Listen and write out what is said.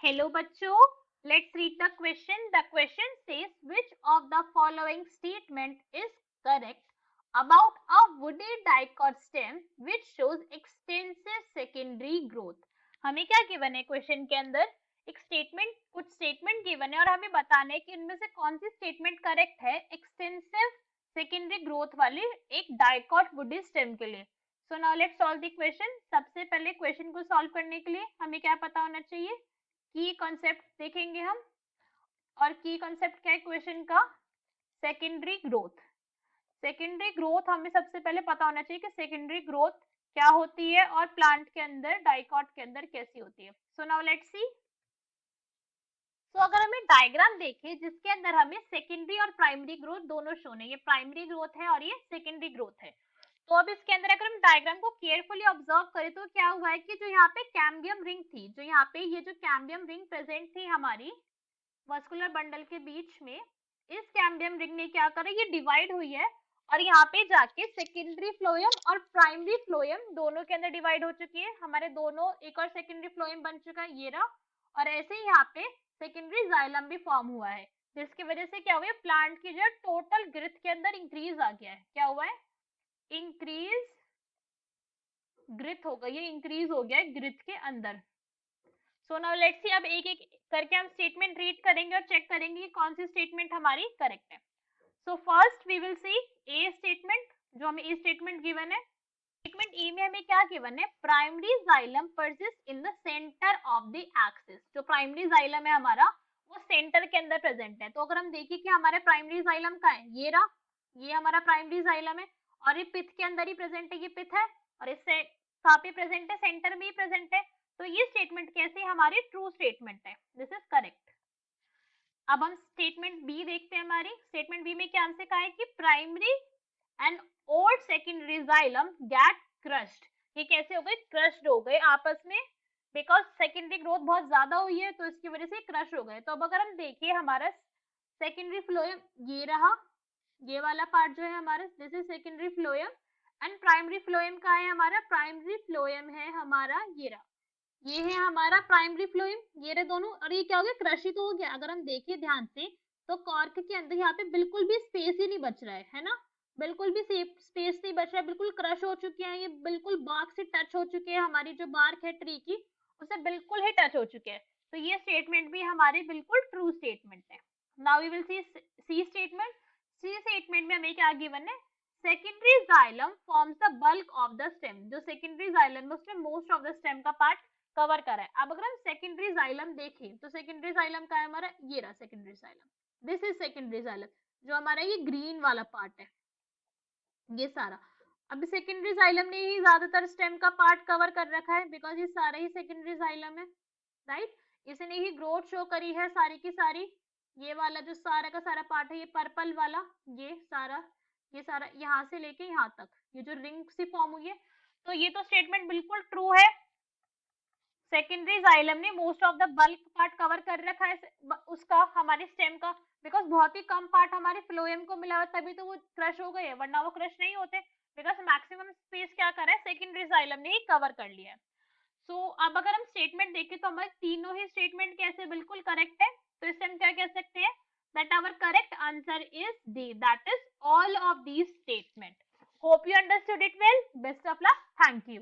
Hello बच्चों, let's read the question. The question says which of the following statement is correct about a woody dicot stem which shows extensive secondary growth. हमें क्या given है question के अंदर? एक statement, कुछ statement given है और हमें बताना है कि इनमें से कौन सी स्टेटमेंट करेक्ट है एक्सटेंसिव सेकेंडरी ग्रोथ वाली एक डाइकॉट वुडी स्टेम के लिए. So now let's solve the question. सबसे पहले क्वेश्चन को सॉल्व करने के लिए हमें क्या पता होना चाहिए? की कॉन्सेप्ट देखेंगे हम. और की कॉन्सेप्ट क्या है क्वेश्चन का? Secondary growth. सेकेंडरी ग्रोथ हमें सबसे पहले पता होना चाहिए कि सेकेंडरी ग्रोथ क्या होती है और प्लांट के अंदर डाइकॉट के अंदर कैसी होती है. So now let's see. तो अगर हमें डायग्राम देखें जिसके अंदर हमें सेकेंडरी और प्राइमरी ग्रोथ दोनों शो है, ये प्राइमरी ग्रोथ है और ये सेकेंडरी ग्रोथ है. तो अब इसके अंदर अगर हम डायग्राम को केयरफुली ऑब्जर्व करें तो क्या हुआ है कि जो यहाँ पे कैम्बियम रिंग थी, जो यहाँ पे ये जो कैम्बियम रिंग प्रेजेंट थी हमारी मस्कुलर बंडल के बीच में, इस कैम्बियम रिंग ने क्या करा, ये डिवाइड हुई है और यहाँ पे जाके सेकेंडरी फ्लोएम और प्राइमरी फ्लोएम दोनों के अंदर डिवाइड हो चुकी है. हमारे दोनों एक और सेकेंडरी फ्लोएम बन चुका है ये रहा. और ऐसे ही यहाँ पे सेकेंडरी जाइलम भी फॉर्म हुआ है जिसकी वजह से क्या हुआ है, प्लांट की जो टोटल ग्रोथ के अंदर इंक्रीज आ गया है. क्या हुआ है? इंक्रीज ग्रोथ हो गई है, इंक्रीज हो गया है ग्रोथ के अंदर. So now let's see. अब एक एक करके हम स्टेटमेंट रीड करेंगे और चेक करेंगे कि कौन सी स्टेटमेंट हमारी करेक्ट है. So first we will see A statement. जो हमें ए स्टेटमेंट गिवन है, स्टेटमेंट ए में हमें क्या गिवन है? Primary xylem persist in the centre of the axis. जो प्राइमरी जाइलम है हमारा वो सेंटर के अंदर प्रेजेंट है. तो अगर हम देखिए कि हमारे प्राइमरी जाइलम का है, ये रहा, ये हमारा प्राइमरी जाइलम है और ये पिथ के अंदर ही प्रेजेंट है, ये पिथ है और इससे कहाँ पे प्रेजेंट है? सेंटर में ही प्रेजेंट है. तो ये स्टेटमेंट कैसे हमारी ट्रू स्टेटमेंट है, दिस इज करेक्ट. अब हम स्टेटमेंट बी देखते हैं. हमारी स्टेटमेंट बी में क्या आंसर कहा है कि primary and old secondary xylem get crushed. ये कैसे हो गए? क्रश्ड हो गए आपस में, बिकॉज सेकेंडरी ग्रोथ बहुत ज्यादा हुई है तो इसकी वजह से क्रश हो गए. तो अब अगर हम देखिए हमारा सेकेंडरी फ्लोएम ये रहा, ये वाला पार्ट जो है हमारा, this is secondary phloem and primary phloem का है हमारा, प्राइमरी फ्लोएम है हमारा ये रहा, ये है हमारा प्राइमरी फ्लोएम, ये रहे दोनों. और ये क्या हो गया? क्रश ही तो हो गया. अगर हम देखिए ध्यान से तो कॉर्क के अंदर यहाँ पे बिल्कुल भी स्पेस ही नहीं बच रहा है ना, बिल्कुल भी स्पेस नहीं बच रहा है, बिल्कुल क्रश हो चुके हैं. ये बिल्कुल बार्क से टच हो चुके हैं, हमारी जो बार्क है ट्री की उससे बिल्कुल ही टच हो चुके हैं. तो ये स्टेटमेंट भी हमारी बिल्कुल ट्रू स्टेटमेंट है. Now we will see statement. C statement में हमें क्या गिवन है? Secondary xylem forms the bulk of the stem. जो सेकेंडरी जाइलम है उसने मोस्ट ऑफ द स्टेम का पार्ट कवर करा है. अब अगर हम सेकेंडरी जाइलम देखें तो सेकेंडरी जाइलम का है हमारा, ये रहा secondary xylem, this is secondary xylem. जो हमारा ये ग्रीन वाला पार्ट है ये सारा. अब सेकेंडरी जाइलम ने ही ज्यादातर स्टेम का पार्ट कवर कर रखा है बिकॉज ये सारा ही सेकेंडरी जाइलम है, राइट. इसने ही ग्रोथ शो करी है सारी की सारी. ये वाला जो सारा का सारा पार्ट है, ये पर्पल वाला, ये सारा यहाँ से लेके यहाँ तक ये जो रिंग सी फॉर्म हुई है. तो ये तो स्टेटमेंट बिल्कुल ट्रू है. सेकेंडरी जाइलम ने most of the bulk part cover कर रखा है उसका, हमारे स्टेम का, बिकॉज बहुत ही कम पार्ट हमारे फ्लोएम को मिला हुआ तभी तो वो क्रश हो गए, वरना वो क्रश नहीं होते बिकॉज मैक्सिमम स्पेस क्या करा है? सेकेंडरी जाइलम ने ही कवर कर लिया है. सो अब अगर हम स्टेटमेंट देखें तो हमारे तीनों ही स्टेटमेंट कैसे बिल्कुल करेक्ट है. तो इससे हम क्या कह सकते हैं? That our correct answer is D, that is all of these statement. Hope you understood it well. Best of luck. Thank you.